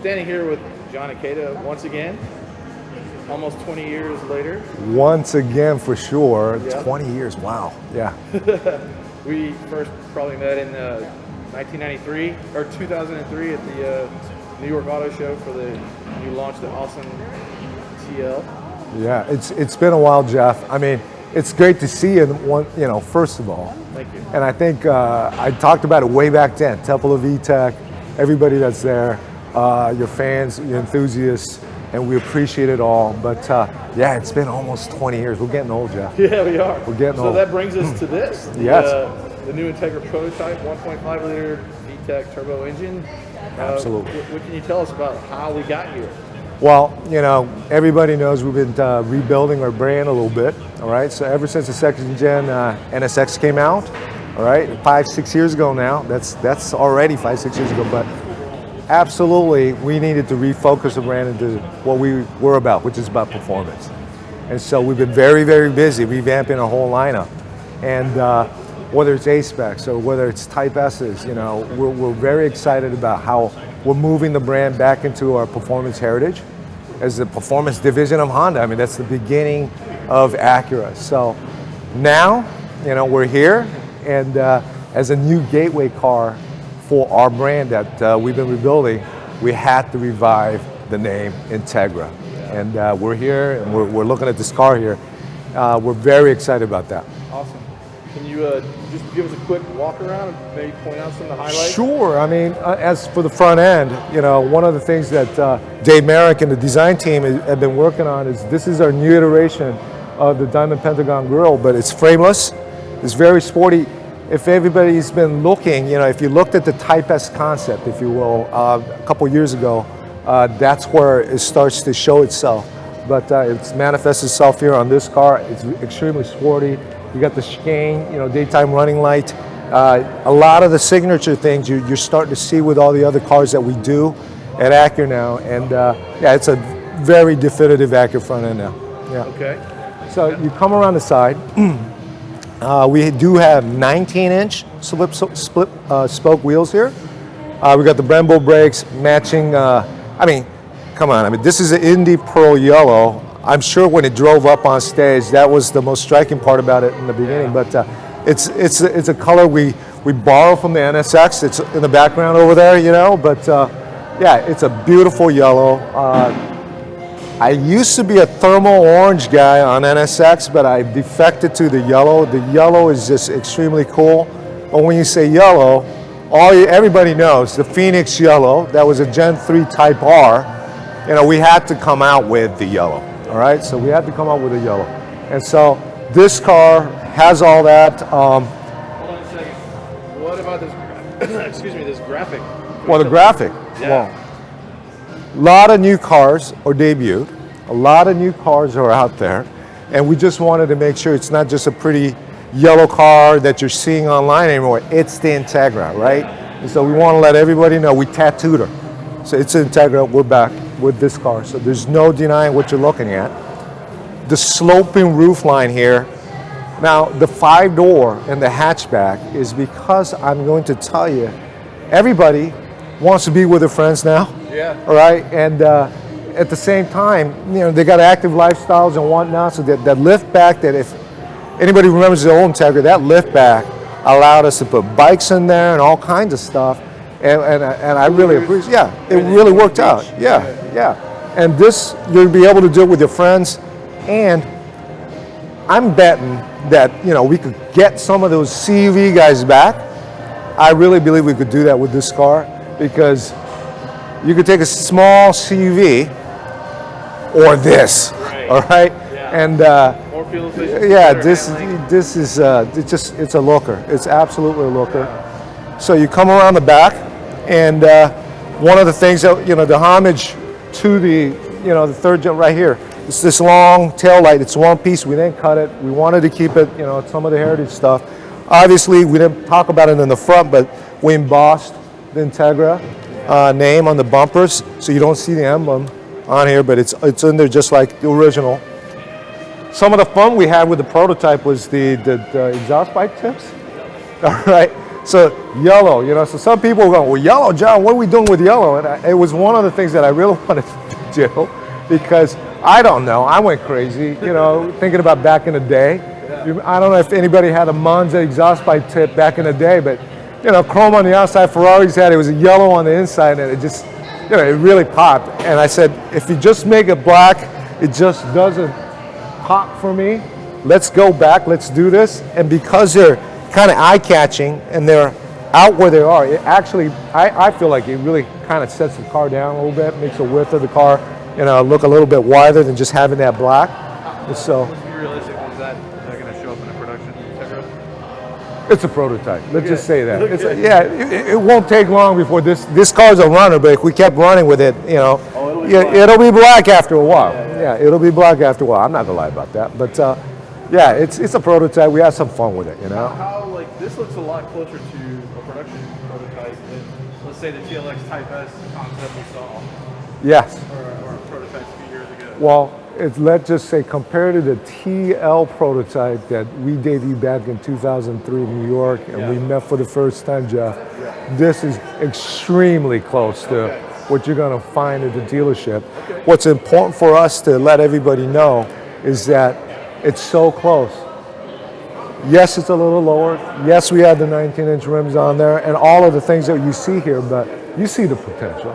Standing here with Jon Ikeda once again, almost 20 years later. Once again, for sure. Yeah. 20 years, wow. Yeah. We first probably met in 1993 or 2003 at the New York Auto Show for you launched the awesome TL. Yeah, it's been a while, Jeff. I mean, it's great to see you, first of all. Thank you. And I think I talked about it way back then, Temple of E-Tech, everybody that's there, your fans, your enthusiasts, and we appreciate it all. But yeah, it's been almost 20 years. We're getting old, Jeff. Yeah, we are. We're getting old. So that brings us to this. Yes. The new Integra prototype, 1.5 liter VTEC turbo engine. Absolutely. What can you tell us about how we got here? Well, everybody knows we've been rebuilding our brand a little bit, all right? So ever since the second gen NSX came out, all right, 5-6 years ago now, that's already 5-6 years ago, but absolutely we needed to refocus the brand into what we were about, which is about performance. And so we've been very, very busy revamping our whole lineup. And whether it's A-Specs or whether it's Type S's, we're very excited about how we're moving the brand back into our performance heritage as the performance division of Honda. I mean, that's the beginning of Acura. So now, we're here, and as a new gateway car for our brand that we've been rebuilding, we had to revive the name Integra. And we're here, and we're looking at this car here. We're very excited about that. Awesome. Can you just give us a quick walk around and maybe point out some of the highlights? Sure. I mean, as for the front end, one of the things that Dave Merrick and the design team have been working on is this is our new iteration of the Diamond Pentagon grille, but it's frameless. It's very sporty. If everybody's been looking, if you looked at the Type S concept, if you will, a couple years ago, that's where it starts to show itself. But it's manifests itself here on this car. It's extremely sporty. You got the chicane, daytime running light. A lot of the signature things you're starting to see with all the other cars that we do at Acura now. And yeah, it's a very definitive Acura front end now. Yeah. Okay. So you come around the side. We do have 19-inch split spoke wheels here. We got the Brembo brakes matching. I mean, come on. I mean, this is an Indy Pearl Yellow. I'm sure when it drove up on stage, that was the most striking part about it in the beginning. But it's a color we borrow from the NSX. It's in the background over there, But yeah, it's a beautiful yellow. I used to be a thermal orange guy on NSX, but I defected to the yellow. The yellow is just extremely cool. But when you say yellow, everybody knows the Phoenix yellow. That was a Gen 3 Type R. We had to come out with the yellow. All right, so we had to come out with a yellow. And so this car has all that. Hold on a second. What about this, excuse me, this graphic? Well, the graphic. Yeah. Well, a lot of new cars are debuted. A lot of new cars are out there. And we just wanted to make sure it's not just a pretty yellow car that you're seeing online anymore. It's the Integra, right? And so we want to let everybody know we tattooed her. So it's Integra, we're back with this car. So there's no denying what you're looking at. The sloping roof line here. Now, the 5-door and the hatchback is because I'm going to tell you, everybody wants to be with their friends now. Yeah. All right, and at the same time, they got active lifestyles and whatnot, so that lift back, that if anybody remembers the old Integra, that lift back allowed us to put bikes in there and all kinds of stuff. And I really appreciate. Yeah, it really worked out. Yeah. And this, you'll be able to do it with your friends. And I'm betting that we could get some of those CUV guys back. I really believe we could do that with this car, because you could take a small CUV or this. Right. All right. Yeah. And more fuel efficient. yeah, this is it's a looker. It's absolutely a looker. Yeah. So you come around the back. And one of the things that, the homage to the third gen right here, it's this long tail light. It's one piece. We didn't cut it. We wanted to keep it, some of the heritage stuff. Obviously, we didn't talk about it in the front, but we embossed the Integra name on the bumpers, so you don't see the emblem on here, but it's in there just like the original. Some of the fun we had with the prototype was the exhaust pipe tips. All right. So yellow, you know, so some people go, well, yellow, John, what are we doing with yellow? And it was one of the things that I really wanted to do because I don't know, I went crazy, you know, thinking about back in the day. Yeah. I don't know if anybody had a Monza exhaust pipe tip back in the day, but you know, chrome on the outside, Ferraris had it was a yellow on the inside, and it just, you know, it really popped. And I said, if you just make it black, it just doesn't pop for me. Let's go back, let's do this. And because they're kind of eye-catching and they're out where they are, it actually, I feel like it really kind of sets the car down a little bit, makes the width of the car, you know, look a little bit wider than just having that black. So, let's be realistic, is that going to show up in a production Integra? It's a prototype. Let's just say that. It's it won't take long before this car's a runner, but if we kept running with it, you know, it'll be black after a while. Yeah, it'll be black after a while. I'm not gonna lie about that, but yeah, it's a prototype. We have some fun with it, you know. How like this looks a lot closer to a production prototype than, let's say, the TLX Type S concept we saw. Yes. Or a prototype a few years ago. Well, let's just say compared to the TL prototype that we debuted back in 2003 in New York, and we met for the first time, Jeff, this is extremely close to what you're going to find at the dealership. What's important for us to let everybody know is that it's so close. Yes, it's a little lower. Yes, we have the 19-inch rims on there and all of the things that you see here, but you see the potential.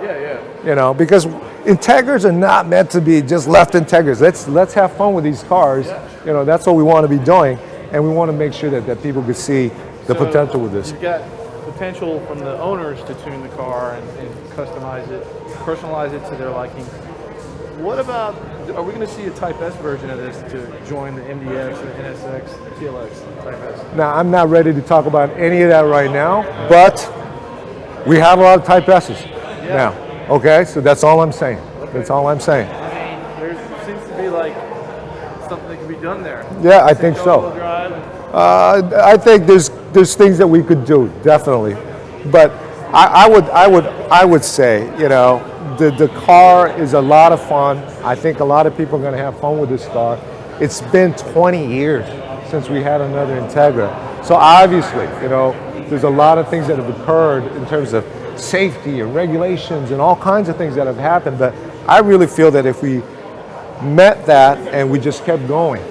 You know, because Integras are not meant to be just left Integras. Let's have fun with these cars. You know, that's what we want to be doing, and we want to make sure that people can see the potential with this. You've got potential from the owners to tune the car and customize it, personalize it to their liking. What about, are we going to see a Type S version of this to join the MDX and the NSX, TLX Type S? Now, I'm not ready to talk about any of that right now, but we have a lot of Type S's now. Okay, so that's all I'm saying. That's all I'm saying. I mean, there seems to be like something that can be done there. Yeah, I think so. I think there's things that we could do, definitely. But I would say, you know, the car is a lot of fun. I think a lot of people are going to have fun with this car. It's been 20 years since we had another Integra. So obviously, you know, there's a lot of things that have occurred in terms of safety and regulations and all kinds of things that have happened, but I really feel that if we met that and we just kept going,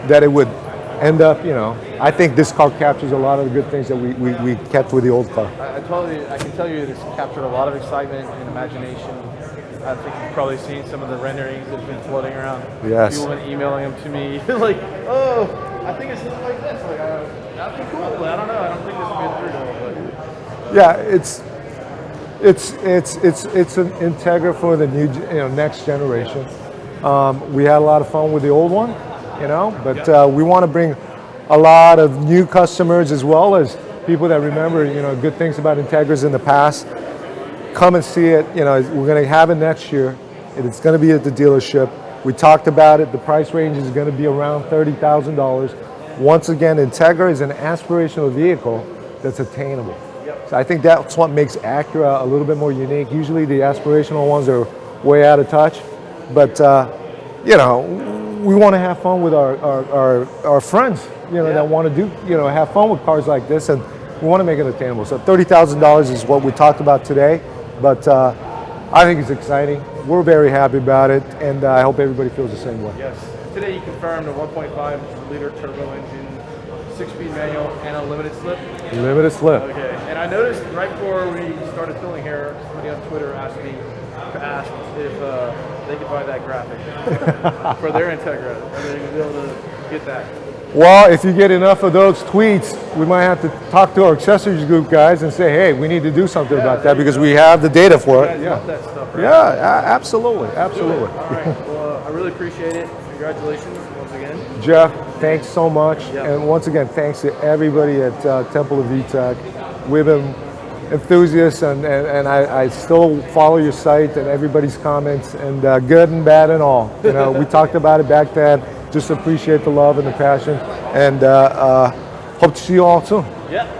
that it would end up, you know, I think this car captures a lot of the good things that we kept with the old car. I can tell you it's captured a lot of excitement and imagination. I think you've probably seen some of the renderings that have been floating around. Yes. People have been emailing them to me, like, oh, I think it's like this. Like, that'd be cool, but I don't know. I don't think this would be a three-door, but. Yeah, it's an Integra for the new, you know, next generation. We had a lot of fun with the old one, you know, but we want to bring a lot of new customers as well as people that remember, you know, good things about Integras in the past. Come and see it. You know, we're going to have it next year. It's going to be at the dealership. We talked about it. The price range is going to be around $30,000. Once again, Integra is an aspirational vehicle that's attainable. So I think that's what makes Acura a little bit more unique. Usually the aspirational ones are way out of touch, but you know, we want to have fun with our friends, you know, that want to do, you know, have fun with cars like this, and we want to make it attainable. So $30,000 is what we talked about today, but I think it's exciting. We're very happy about it, and I hope everybody feels the same way. Yes. Today you confirmed a 1.5-liter turbo engine, 6-speed manual, and a limited slip. Limited slip. Okay. And I noticed right before we started filming here, somebody on Twitter asked me if they could buy that graphic for their Integra. Are they going to be able to get that? Well, if you get enough of those tweets, we might have to talk to our accessories group guys and say, hey, we need to do something about that because we have the data for it. Love that stuff, right? Yeah, absolutely, absolutely. All right. Well, I really appreciate it. Congratulations once again. Jeff, thanks so much. And once again, thanks to everybody at Temple of VTech. We've been enthusiasts, and I still follow your site and everybody's comments, and good and bad and all. You know, we talked about it back then. Just appreciate the love and the passion, and hope to see you all soon. Yeah.